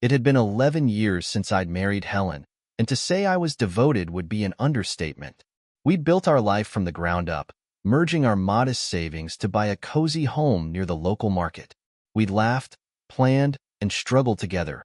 It had been 11 years since I'd married Helen, and to say I was devoted would be an understatement. We'd built our life from the ground up, merging our modest savings to buy a cozy home near the local market. We'd laughed, planned, and struggled together,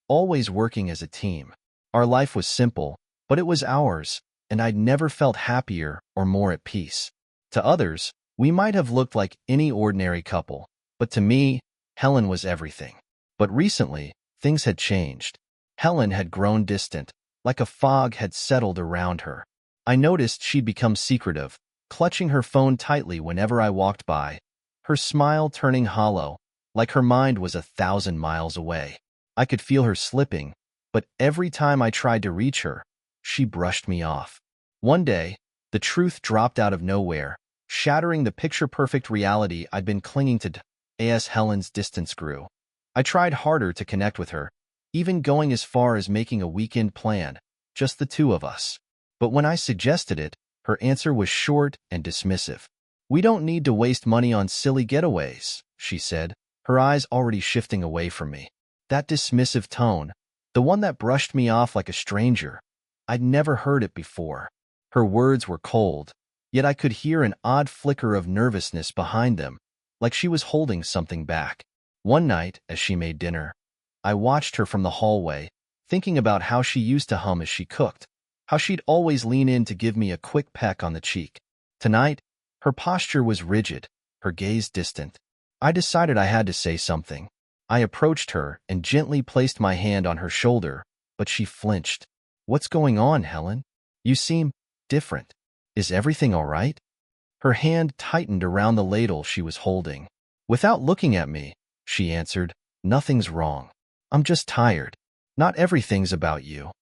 always working as a team. Our life was simple, but it was ours, and I'd never felt happier or more at peace. To others, we might have looked like any ordinary couple, but to me, Helen was everything. But recently, things had changed. Helen had grown distant, like a fog had settled around her. I noticed she'd become secretive, clutching her phone tightly whenever I walked by, her smile turning hollow, like her mind was 1,000 miles away. I could feel her slipping, but every time I tried to reach her, she brushed me off. One day, the truth dropped out of nowhere, shattering the picture-perfect reality I'd been clinging to. As Helen's distance grew, I tried harder to connect with her, even going as far as making a weekend plan, just the two of us. But when I suggested it, her answer was short and dismissive. "We don't need to waste money on silly getaways," she said, her eyes already shifting away from me. That dismissive tone, the one that brushed me off like a stranger, I'd never heard it before. Her words were cold, yet I could hear an odd flicker of nervousness behind them, like she was holding something back. One night, as she made dinner, I watched her from the hallway, thinking about how she used to hum as she cooked, how she'd always lean in to give me a quick peck on the cheek. Tonight, her posture was rigid, her gaze distant. I decided I had to say something. I approached her and gently placed my hand on her shoulder, but she flinched. "What's going on, Helen? You seem different. Is everything all right?" Her hand tightened around the ladle she was holding. Without looking at me, she answered, "Nothing's wrong. I'm just tired. Not everything's about you."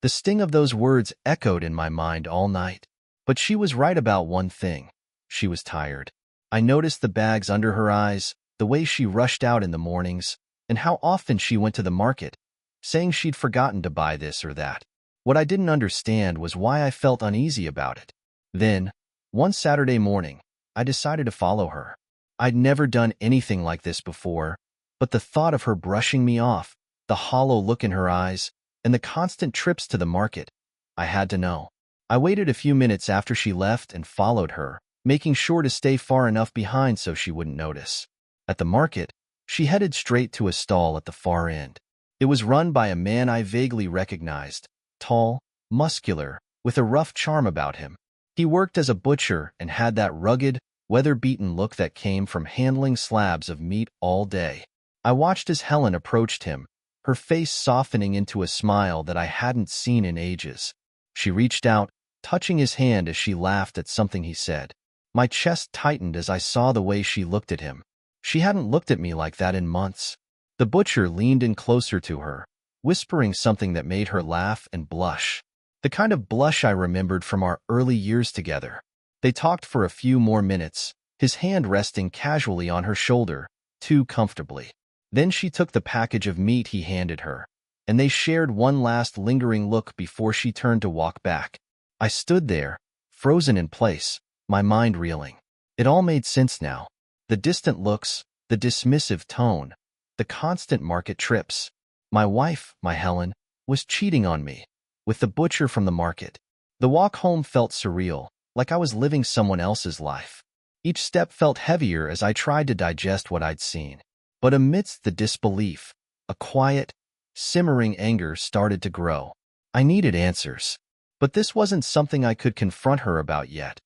The sting of those words echoed in my mind all night. But she was right about one thing. She was tired. I noticed the bags under her eyes, the way she rushed out in the mornings, and how often she went to the market, saying she'd forgotten to buy this or that. What I didn't understand was why I felt uneasy about it. Then, one Saturday morning, I decided to follow her. I'd never done anything like this before, but the thought of her brushing me off, the hollow look in her eyes, and the constant trips to the market, I had to know. I waited a few minutes after she left and followed her, making sure to stay far enough behind so she wouldn't notice. At the market, she headed straight to a stall at the far end. It was run by a man I vaguely recognized, tall, muscular, with a rough charm about him. He worked as a butcher and had that rugged, weather-beaten look that came from handling slabs of meat all day. I watched as Helen approached him, her face softening into a smile that I hadn't seen in ages. She reached out, touching his hand as she laughed at something he said. My chest tightened as I saw the way she looked at him. She hadn't looked at me like that in months. The butcher leaned in closer to her, whispering something that made her laugh and blush. The kind of blush I remembered from our early years together. They talked for a few more minutes, his hand resting casually on her shoulder, too comfortably. Then she took the package of meat he handed her, and they shared one last lingering look before she turned to walk back. I stood there, frozen in place, my mind reeling. It all made sense now. The distant looks, the dismissive tone, the constant market trips. My wife, my Helen, was cheating on me, with the butcher from the market. The walk home felt surreal, like I was living someone else's life. Each step felt heavier as I tried to digest what I'd seen. But amidst the disbelief, a quiet, simmering anger started to grow. I needed answers. But this wasn't something I could confront her about yet.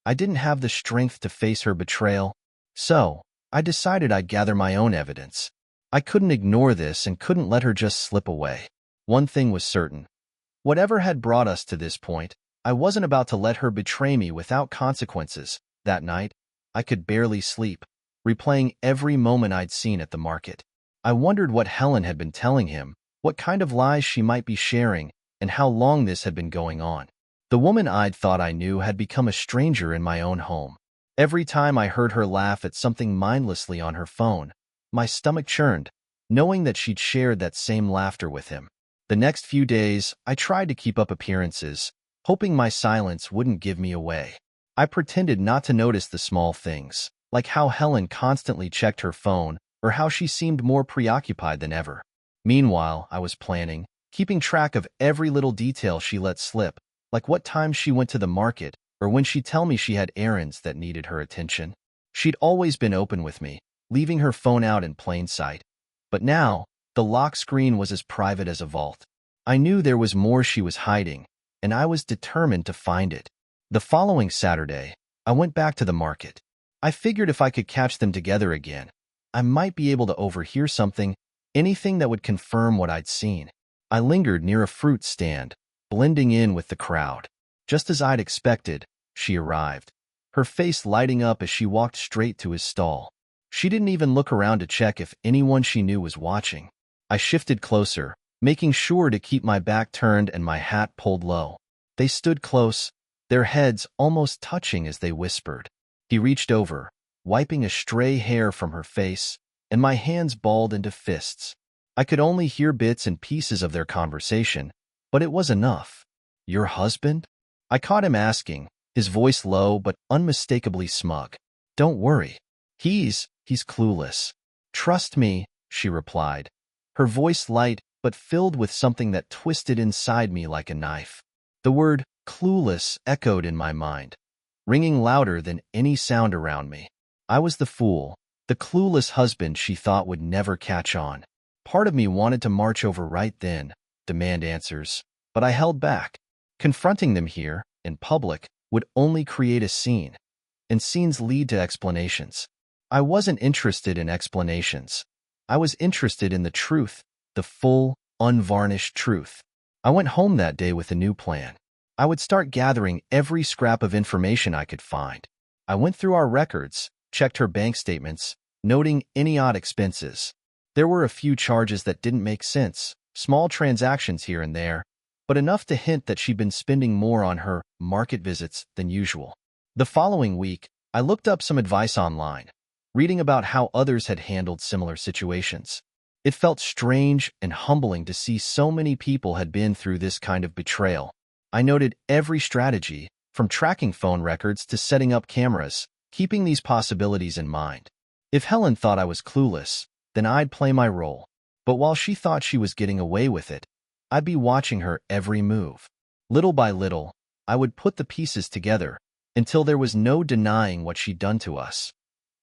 I didn't have the strength to face her betrayal, so I decided I'd gather my own evidence. I couldn't ignore this and couldn't let her just slip away. One thing was certain. Whatever had brought us to this point, I wasn't about to let her betray me without consequences. That night, I could barely sleep, replaying every moment I'd seen at the market. I wondered what Helen had been telling him, what kind of lies she might be sharing, and how long this had been going on. The woman I'd thought I knew had become a stranger in my own home. Every time I heard her laugh at something mindlessly on her phone, my stomach churned, knowing that she'd shared that same laughter with him. The next few days, I tried to keep up appearances, hoping my silence wouldn't give me away. I pretended not to notice the small things, like how Helen constantly checked her phone or how she seemed more preoccupied than ever. Meanwhile, I was planning, keeping track of every little detail she let slip, like what time she went to the market or when she'd tell me she had errands that needed her attention. She'd always been open with me, leaving her phone out in plain sight. But now, the lock screen was as private as a vault. I knew there was more she was hiding, and I was determined to find it. The following Saturday, I went back to the market. I figured if I could catch them together again, I might be able to overhear something, anything that would confirm what I'd seen. I lingered near a fruit stand, blending in with the crowd. Just as I'd expected, she arrived, her face lighting up as she walked straight to his stall. She didn't even look around to check if anyone she knew was watching. I shifted closer, making sure to keep my back turned and my hat pulled low. They stood close, their heads almost touching as they whispered. He reached over, wiping a stray hair from her face, and my hands balled into fists. I could only hear bits and pieces of their conversation, but it was enough. "Your husband?" I caught him asking, his voice low but unmistakably smug. "Don't worry. He's clueless." "Trust me," she replied, her voice light but filled with something that twisted inside me like a knife. The word clueless echoed in my mind, ringing louder than any sound around me. I was the fool, the clueless husband she thought would never catch on. Part of me wanted to march over right then, demand answers, but I held back. Confronting them here, in public, would only create a scene, and scenes lead to explanations. I wasn't interested in explanations. I was interested in the truth, the full, unvarnished truth. I went home that day with a new plan. I would start gathering every scrap of information I could find. I went through our records, checked her bank statements, noting any odd expenses. There were a few charges that didn't make sense, small transactions here and there, but enough to hint that she'd been spending more on her market visits than usual. The following week, I looked up some advice online, reading about how others had handled similar situations. It felt strange and humbling to see so many people had been through this kind of betrayal. I noted every strategy, from tracking phone records to setting up cameras, keeping these possibilities in mind. If Helen thought I was clueless, then I'd play my role. But while she thought she was getting away with it, I'd be watching her every move. Little by little, I would put the pieces together until there was no denying what she'd done to us.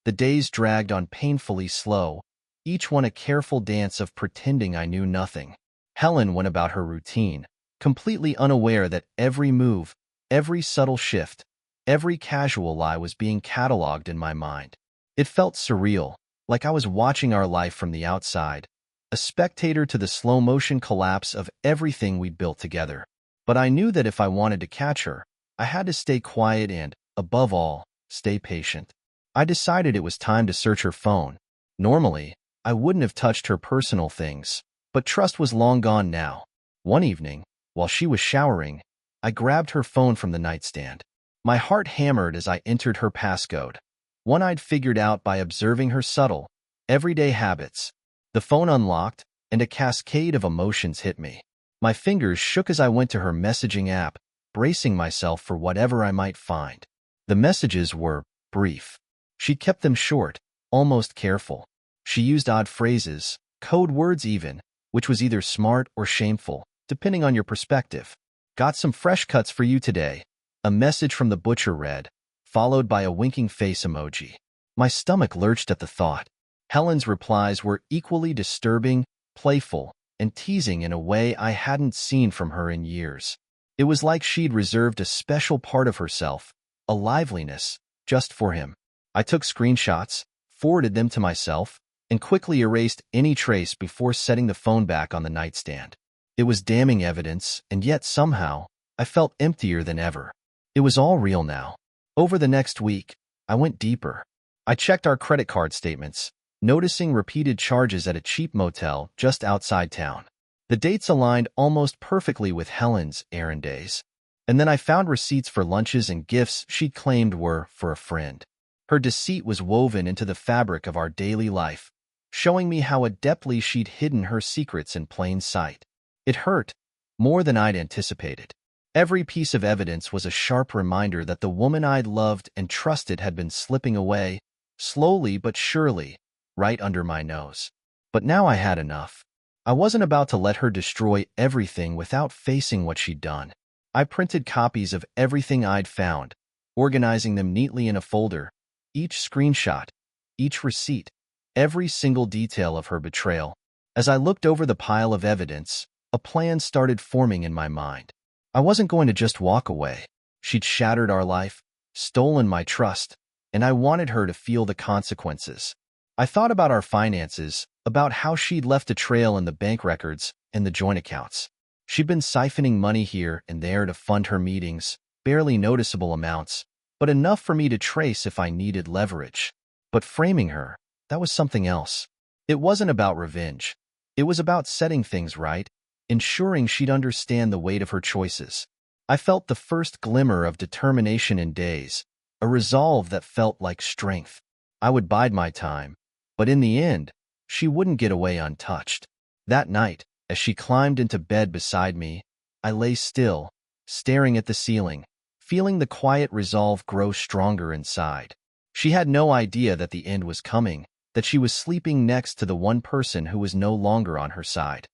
The days dragged on painfully slow, each one a careful dance of pretending I knew nothing. Helen went about her routine, completely unaware that every move, every subtle shift, every casual lie was being cataloged in my mind. It felt surreal, like I was watching our life from the outside, a spectator to the slow-motion collapse of everything we'd built together. But I knew that if I wanted to catch her, I had to stay quiet and, above all, stay patient. I decided it was time to search her phone. Normally, I wouldn't have touched her personal things, but trust was long gone now. One evening, while she was showering, I grabbed her phone from the nightstand. My heart hammered as I entered her passcode, one I'd figured out by observing her subtle, everyday habits. The phone unlocked, and a cascade of emotions hit me. My fingers shook as I went to her messaging app, bracing myself for whatever I might find. The messages were brief. She'd kept them short, almost careful. She used odd phrases, code words even, which was either smart or shameful, depending on your perspective. "Got some fresh cuts for you today," a message from the butcher read, followed by a winking face emoji. My stomach lurched at the thought. Helen's replies were equally disturbing, playful, and teasing in a way I hadn't seen from her in years. It was like she'd reserved a special part of herself, a liveliness, just for him. I took screenshots, forwarded them to myself, and quickly erased any trace before setting the phone back on the nightstand. It was damning evidence, and yet somehow, I felt emptier than ever. It was all real now. Over the next week, I went deeper. I checked our credit card statements, noticing repeated charges at a cheap motel just outside town. The dates aligned almost perfectly with Helen's errand days. And then I found receipts for lunches and gifts she'd claimed were for a friend. Her deceit was woven into the fabric of our daily life, showing me how adeptly she'd hidden her secrets in plain sight. It hurt, more than I'd anticipated. Every piece of evidence was a sharp reminder that the woman I'd loved and trusted had been slipping away, slowly but surely, right under my nose. But now I had enough. I wasn't about to let her destroy everything without facing what she'd done. I printed copies of everything I'd found, organizing them neatly in a folder, each screenshot, each receipt, every single detail of her betrayal. As I looked over the pile of evidence, a plan started forming in my mind. I wasn't going to just walk away. She'd shattered our life, stolen my trust, and I wanted her to feel the consequences. I thought about our finances, about how she'd left a trail in the bank records and the joint accounts. She'd been siphoning money here and there to fund her meetings, barely noticeable amounts, but enough for me to trace if I needed leverage. But framing her, that was something else. It wasn't about revenge. It was about setting things right, ensuring she'd understand the weight of her choices. I felt the first glimmer of determination in days, a resolve that felt like strength. I would bide my time, but in the end, she wouldn't get away untouched. That night, as she climbed into bed beside me, I lay still, staring at the ceiling, feeling the quiet resolve grow stronger inside. She had no idea that the end was coming, that she was sleeping next to the one person who was no longer on her side.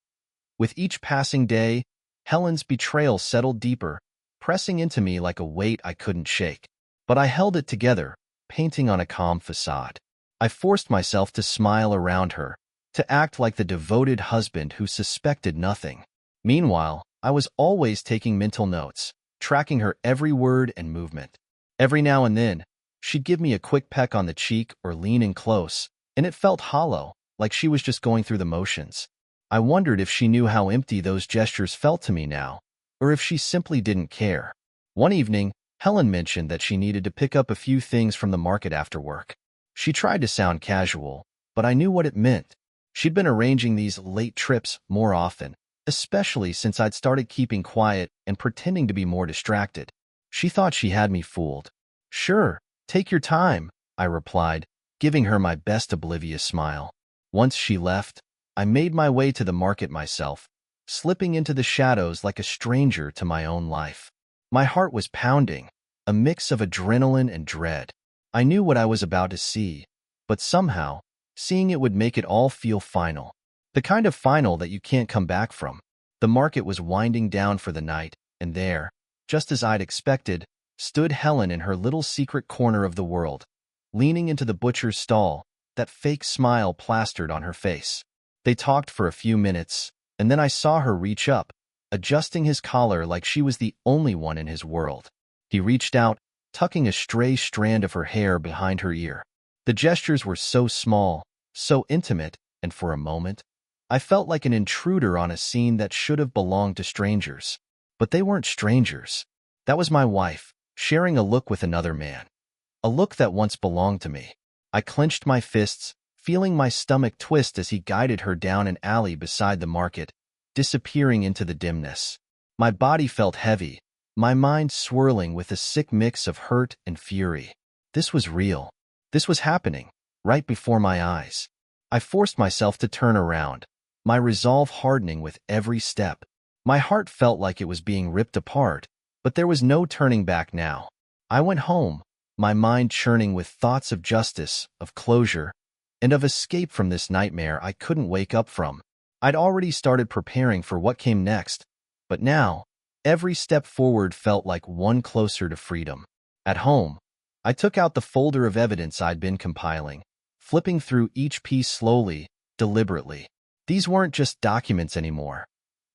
With each passing day, Helen's betrayal settled deeper, pressing into me like a weight I couldn't shake. But I held it together, painting on a calm facade. I forced myself to smile around her, to act like the devoted husband who suspected nothing. Meanwhile, I was always taking mental notes, tracking her every word and movement. Every now and then, she'd give me a quick peck on the cheek or lean in close, and it felt hollow, like she was just going through the motions. I wondered if she knew how empty those gestures felt to me now, or if she simply didn't care. One evening, Helen mentioned that she needed to pick up a few things from the market after work. She tried to sound casual, but I knew what it meant. She'd been arranging these late trips more often, especially since I'd started keeping quiet and pretending to be more distracted. She thought she had me fooled. "Sure, take your time," I replied, giving her my best oblivious smile. Once she left, I made my way to the market myself, slipping into the shadows like a stranger to my own life. My heart was pounding, a mix of adrenaline and dread. I knew what I was about to see, but somehow, seeing it would make it all feel final. The kind of final that you can't come back from. The market was winding down for the night, and there, just as I'd expected, stood Helen in her little secret corner of the world, leaning into the butcher's stall, that fake smile plastered on her face. They talked for a few minutes, and then I saw her reach up, adjusting his collar like she was the only one in his world. He reached out, tucking a stray strand of her hair behind her ear. The gestures were so small, so intimate, and for a moment, I felt like an intruder on a scene that should have belonged to strangers. But they weren't strangers. That was my wife, sharing a look with another man. A look that once belonged to me. I clenched my fists, feeling my stomach twist as he guided her down an alley beside the market, disappearing into the dimness. My body felt heavy, my mind swirling with a sick mix of hurt and fury. This was real. This was happening, right before my eyes. I forced myself to turn around, my resolve hardening with every step. My heart felt like it was being ripped apart, but there was no turning back now. I went home, my mind churning with thoughts of justice, of closure, and of escape from this nightmare I couldn't wake up from. I'd already started preparing for what came next, but now, every step forward felt like one closer to freedom. At home, I took out the folder of evidence I'd been compiling, flipping through each piece slowly, deliberately. These weren't just documents anymore.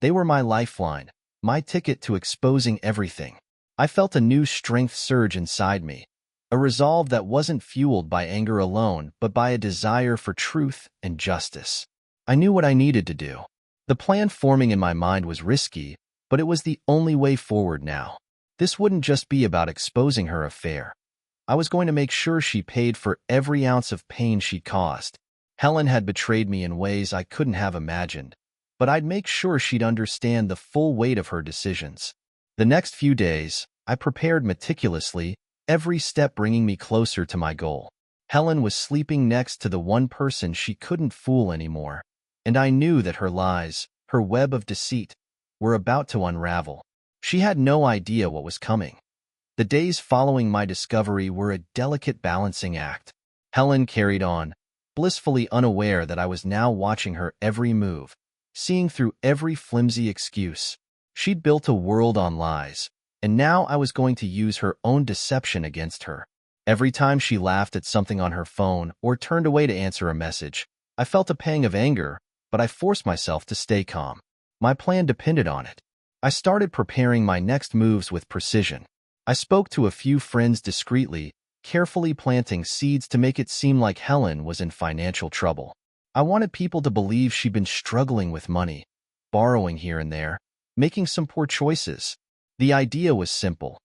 They were my lifeline, my ticket to exposing everything. I felt a new strength surge inside me, a resolve that wasn't fueled by anger alone, but by a desire for truth and justice. I knew what I needed to do. The plan forming in my mind was risky, but it was the only way forward now. This wouldn't just be about exposing her affair. I was going to make sure she paid for every ounce of pain she caused. Helen had betrayed me in ways I couldn't have imagined, but I'd make sure she'd understand the full weight of her decisions. The next few days, I prepared meticulously, every step bringing me closer to my goal. Helen was sleeping next to the one person she couldn't fool anymore, and I knew that her lies, her web of deceit, were about to unravel. She had no idea what was coming. The days following my discovery were a delicate balancing act. Helen carried on, blissfully unaware that I was now watching her every move, seeing through every flimsy excuse. She'd built a world on lies, and now I was going to use her own deception against her. Every time she laughed at something on her phone or turned away to answer a message, I felt a pang of anger, but I forced myself to stay calm. My plan depended on it. I started preparing my next moves with precision. I spoke to a few friends discreetly, carefully planting seeds to make it seem like Helen was in financial trouble. I wanted people to believe she'd been struggling with money, borrowing here and there, making some poor choices. The idea was simple.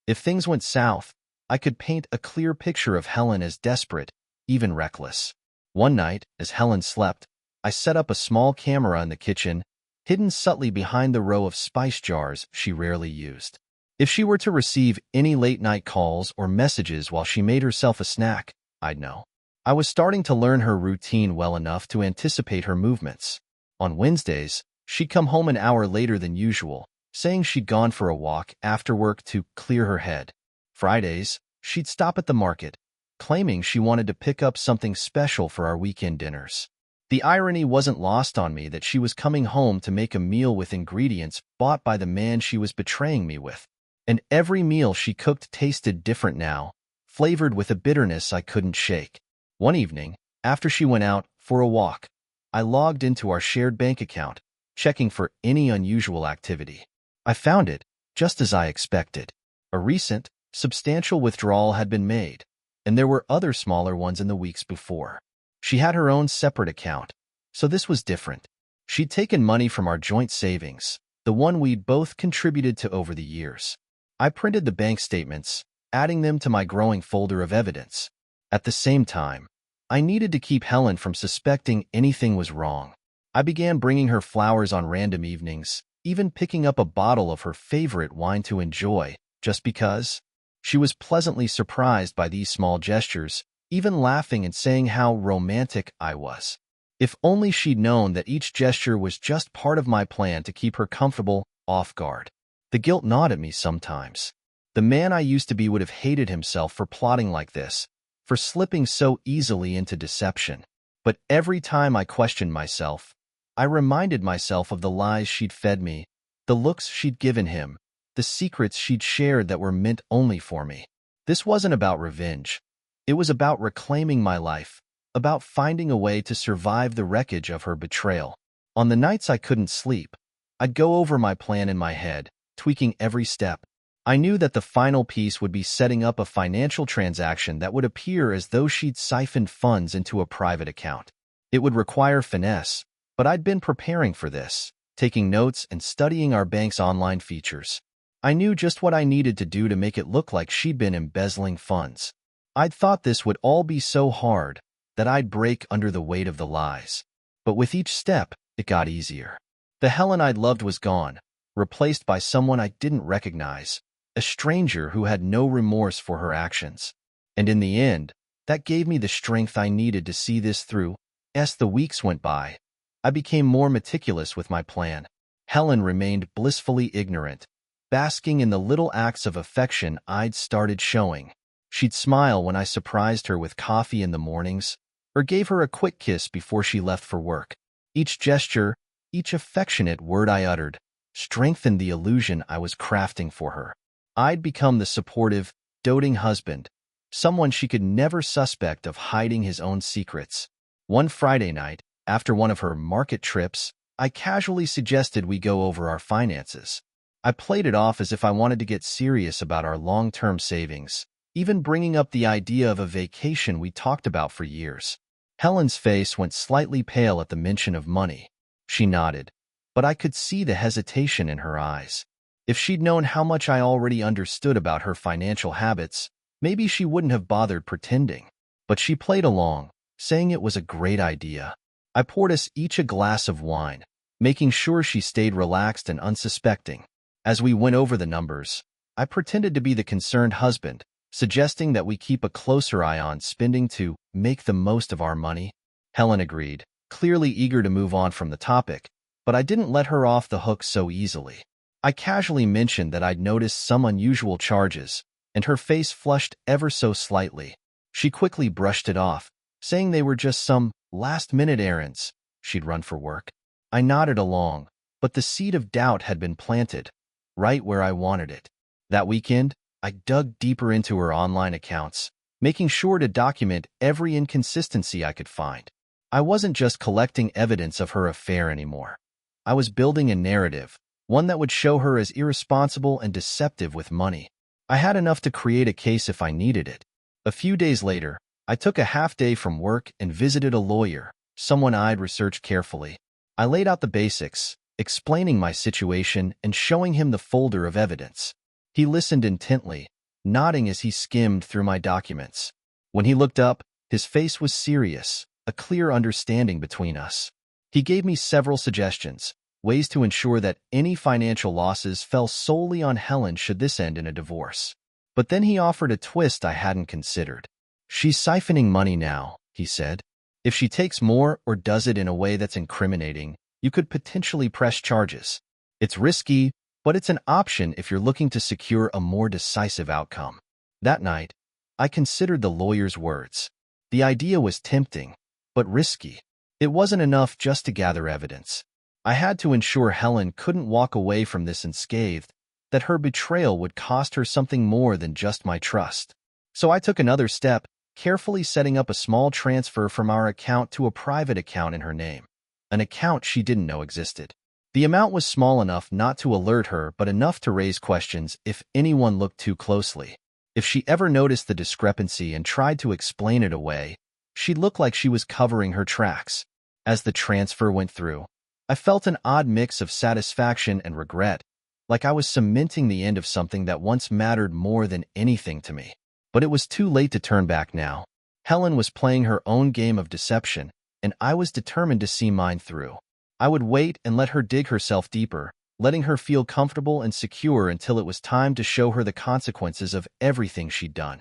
If things went south, I could paint a clear picture of Helen as desperate, even reckless. One night, as Helen slept, I set up a small camera in the kitchen, hidden subtly behind the row of spice jars she rarely used. If she were to receive any late-night calls or messages while she made herself a snack, I'd know. I was starting to learn her routine well enough to anticipate her movements. On Wednesdays, she'd come home an hour later than usual, saying she'd gone for a walk after work to clear her head. Fridays, she'd stop at the market, claiming she wanted to pick up something special for our weekend dinners. The irony wasn't lost on me that she was coming home to make a meal with ingredients bought by the man she was betraying me with. And every meal she cooked tasted different now, flavored with a bitterness I couldn't shake. One evening, after she went out for a walk, I logged into our shared bank account, checking for any unusual activity. I found it, just as I expected. A recent, substantial withdrawal had been made, and there were other smaller ones in the weeks before. She had her own separate account, so this was different. She'd taken money from our joint savings, the one we'd both contributed to over the years. I printed the bank statements, adding them to my growing folder of evidence. At the same time, I needed to keep Helen from suspecting anything was wrong. I began bringing her flowers on random evenings, even picking up a bottle of her favorite wine to enjoy, just because. She was pleasantly surprised by these small gestures, even laughing and saying how romantic I was. If only she'd known that each gesture was just part of my plan to keep her comfortable, off guard. The guilt gnawed at me sometimes. The man I used to be would have hated himself for plotting like this, for slipping so easily into deception. But every time I questioned myself, I reminded myself of the lies she'd fed me, the looks she'd given him, the secrets she'd shared that were meant only for me. This wasn't about revenge. It was about reclaiming my life, about finding a way to survive the wreckage of her betrayal. On the nights I couldn't sleep, I'd go over my plan in my head, tweaking every step. I knew that the final piece would be setting up a financial transaction that would appear as though she'd siphoned funds into a private account. It would require finesse, but I'd been preparing for this, taking notes and studying our bank's online features. I knew just what I needed to do to make it look like she'd been embezzling funds. I'd thought this would all be so hard that I'd break under the weight of the lies. But with each step, it got easier. The Helen I'd loved was gone, replaced by someone I didn't recognize, a stranger who had no remorse for her actions. And in the end, that gave me the strength I needed to see this through. As the weeks went by, I became more meticulous with my plan. Helen remained blissfully ignorant, basking in the little acts of affection I'd started showing. She'd smile when I surprised her with coffee in the mornings, or gave her a quick kiss before she left for work. Each gesture, each affectionate word I uttered, strengthened the illusion I was crafting for her. I'd become the supportive, doting husband, someone she could never suspect of hiding his own secrets. One Friday night, after one of her market trips, I casually suggested we go over our finances. I played it off as if I wanted to get serious about our long-term savings, even bringing up the idea of a vacation we talked about for years. Helen's face went slightly pale at the mention of money. She nodded, but I could see the hesitation in her eyes. If she'd known how much I already understood about her financial habits, maybe she wouldn't have bothered pretending. But she played along, saying it was a great idea. I poured us each a glass of wine, making sure she stayed relaxed and unsuspecting. As we went over the numbers, I pretended to be the concerned husband, suggesting that we keep a closer eye on spending to make the most of our money. Helen agreed, clearly eager to move on from the topic, but I didn't let her off the hook so easily. I casually mentioned that I'd noticed some unusual charges, and her face flushed ever so slightly. She quickly brushed it off, saying they were just some last-minute errands she'd run for work. I nodded along, but the seed of doubt had been planted, right where I wanted it. That weekend, I dug deeper into her online accounts, making sure to document every inconsistency I could find. I wasn't just collecting evidence of her affair anymore. I was building a narrative, one that would show her as irresponsible and deceptive with money. I had enough to create a case if I needed it. A few days later, I took a half day from work and visited a lawyer, someone I'd researched carefully. I laid out the basics, explaining my situation and showing him the folder of evidence. He listened intently, nodding as he skimmed through my documents. When he looked up, his face was serious, a clear understanding between us. He gave me several suggestions, ways to ensure that any financial losses fell solely on Helen should this end in a divorce. But then he offered a twist I hadn't considered. She's siphoning money now, he said. If she takes more or does it in a way that's incriminating, you could potentially press charges. It's risky, but it's an option if you're looking to secure a more decisive outcome. That night, I considered the lawyer's words. The idea was tempting, but risky. It wasn't enough just to gather evidence. I had to ensure Helen couldn't walk away from this unscathed, that her betrayal would cost her something more than just my trust. So I took another step, carefully setting up a small transfer from our account to a private account in her name, an account she didn't know existed. The amount was small enough not to alert her, but enough to raise questions if anyone looked too closely. If she ever noticed the discrepancy and tried to explain it away, she'd look like she was covering her tracks. As the transfer went through, I felt an odd mix of satisfaction and regret, like I was cementing the end of something that once mattered more than anything to me. But it was too late to turn back now. Helen was playing her own game of deception, and I was determined to see mine through. I would wait and let her dig herself deeper, letting her feel comfortable and secure until it was time to show her the consequences of everything she'd done.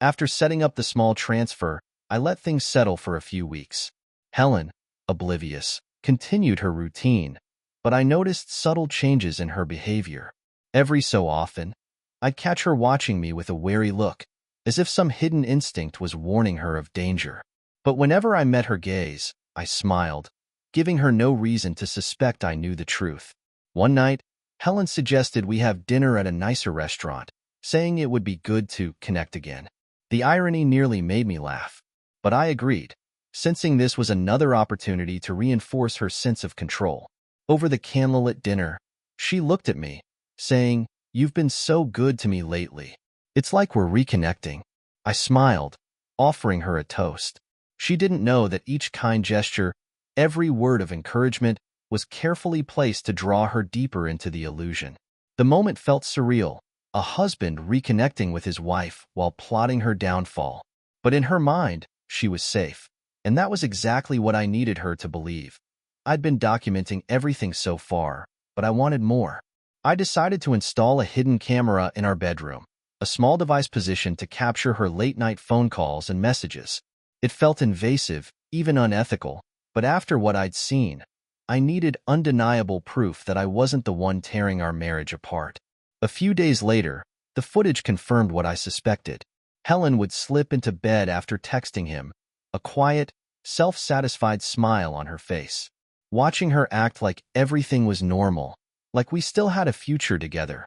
After setting up the small transfer, I let things settle for a few weeks. Helen, oblivious, continued her routine, but I noticed subtle changes in her behavior. Every so often, I'd catch her watching me with a wary look, as if some hidden instinct was warning her of danger. But whenever I met her gaze, I smiled, giving her no reason to suspect I knew the truth. One night, Helen suggested we have dinner at a nicer restaurant, saying it would be good to connect again. The irony nearly made me laugh, but I agreed, sensing this was another opportunity to reinforce her sense of control. Over the candlelit dinner, she looked at me, saying, "You've been so good to me lately. It's like we're reconnecting." I smiled, offering her a toast. She didn't know that each kind gesture, every word of encouragement, was carefully placed to draw her deeper into the illusion. The moment felt surreal, a husband reconnecting with his wife while plotting her downfall. But in her mind, she was safe, and that was exactly what I needed her to believe. I'd been documenting everything so far, but I wanted more. I decided to install a hidden camera in our bedroom, a small device positioned to capture her late-night phone calls and messages. It felt invasive, even unethical, but after what I'd seen, I needed undeniable proof that I wasn't the one tearing our marriage apart. A few days later, the footage confirmed what I suspected. Helen would slip into bed after texting him, a quiet, self-satisfied smile on her face. Watching her act like everything was normal, like we still had a future together,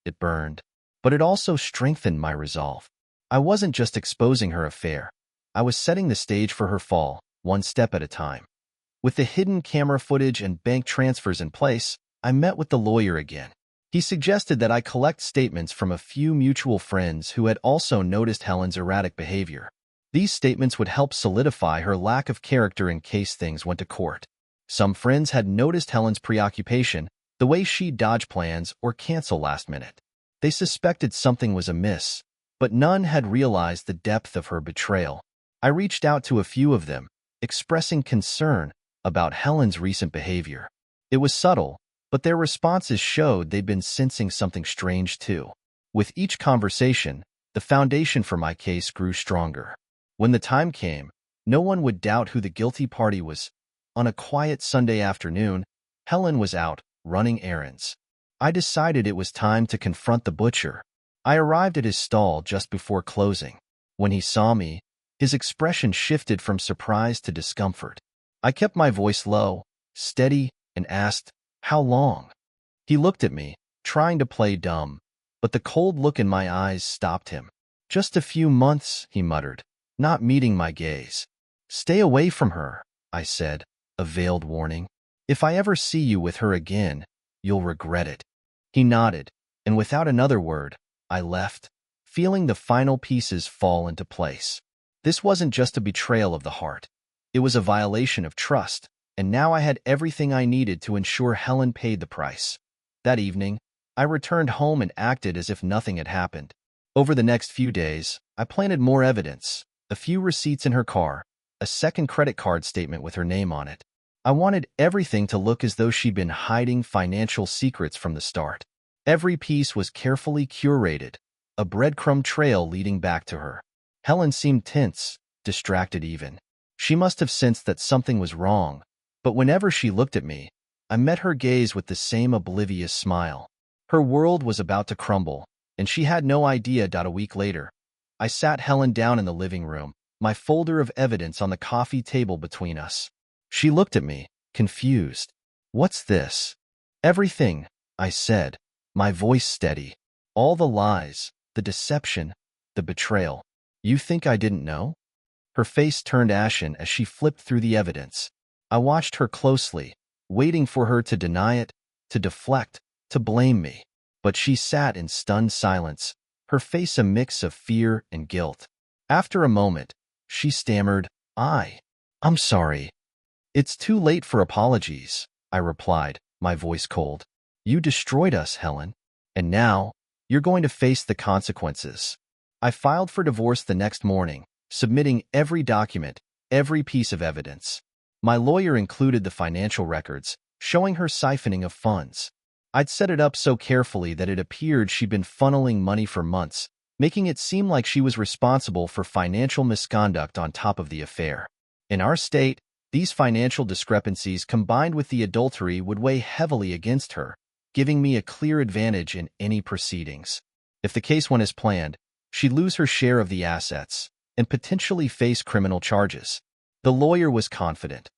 it burned. But it also strengthened my resolve. I wasn't just exposing her affair. I was setting the stage for her fall, one step at a time. With the hidden camera footage and bank transfers in place, I met with the lawyer again. He suggested that I collect statements from a few mutual friends who had also noticed Helen's erratic behavior. These statements would help solidify her lack of character in case things went to court. Some friends had noticed Helen's preoccupation, the way she'd dodge plans or cancel last minute. They suspected something was amiss, but none had realized the depth of her betrayal. I reached out to a few of them, expressing concern about Helen's recent behavior. It was subtle, but their responses showed they'd been sensing something strange too. With each conversation, the foundation for my case grew stronger. When the time came, no one would doubt who the guilty party was. On a quiet Sunday afternoon, Helen was out, running errands. I decided it was time to confront the butcher. I arrived at his stall just before closing. When he saw me, his expression shifted from surprise to discomfort. I kept my voice low, steady, and asked, "How long?" He looked at me, trying to play dumb, but the cold look in my eyes stopped him. "Just a few months," he muttered, not meeting my gaze. "Stay away from her," I said, a veiled warning. "If I ever see you with her again, you'll regret it." He nodded, and without another word, I left, feeling the final pieces fall into place. This wasn't just a betrayal of the heart. It was a violation of trust, and now I had everything I needed to ensure Helen paid the price. That evening, I returned home and acted as if nothing had happened. Over the next few days, I planted more evidence, a few receipts in her car, a second credit card statement with her name on it. I wanted everything to look as though she'd been hiding financial secrets from the start. Every piece was carefully curated, a breadcrumb trail leading back to her. Helen seemed tense, distracted even. She must have sensed that something was wrong, but whenever she looked at me, I met her gaze with the same oblivious smile. Her world was about to crumble, and she had no idea. A week later, I sat Helen down in the living room, my folder of evidence on the coffee table between us. She looked at me, confused. "What's this?" "Everything," I said, my voice steady. "All the lies, the deception, the betrayal. You think I didn't know?" Her face turned ashen as she flipped through the evidence. I watched her closely, waiting for her to deny it, to deflect, to blame me. But she sat in stunned silence, her face a mix of fear and guilt. After a moment, she stammered, I'm sorry." "It's too late for apologies," I replied, my voice cold. "You destroyed us, Helen. And now, you're going to face the consequences." I filed for divorce the next morning, submitting every document, every piece of evidence. My lawyer included the financial records, showing her siphoning of funds. I'd set it up so carefully that it appeared she'd been funneling money for months, making it seem like she was responsible for financial misconduct on top of the affair. In our state, these financial discrepancies combined with the adultery would weigh heavily against her, giving me a clear advantage in any proceedings. If the case went as planned, she'd lose her share of the assets and potentially face criminal charges. The lawyer was confident.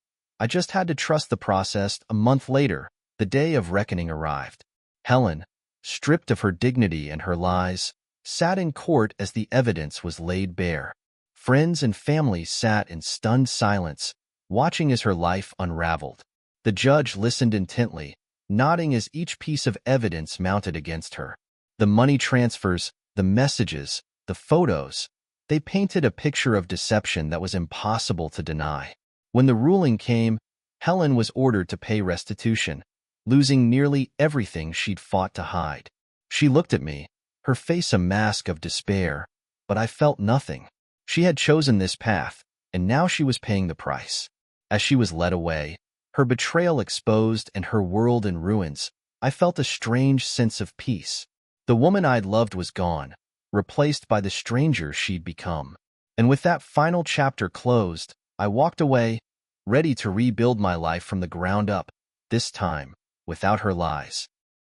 I just had to trust the process. A month later, the day of reckoning arrived. Helen, stripped of her dignity and her lies, sat in court as the evidence was laid bare. Friends and family sat in stunned silence, watching as her life unraveled. The judge listened intently, nodding as each piece of evidence mounted against her. The money transfers, the messages, the photos, they painted a picture of deception that was impossible to deny. When the ruling came, Helen was ordered to pay restitution, losing nearly everything she'd fought to hide. She looked at me, her face a mask of despair, but I felt nothing. She had chosen this path, and now she was paying the price. As she was led away, her betrayal exposed and her world in ruins, I felt a strange sense of peace. The woman I'd loved was gone, replaced by the stranger she'd become. And with that final chapter closed, I walked away, ready to rebuild my life from the ground up, this time without her lies.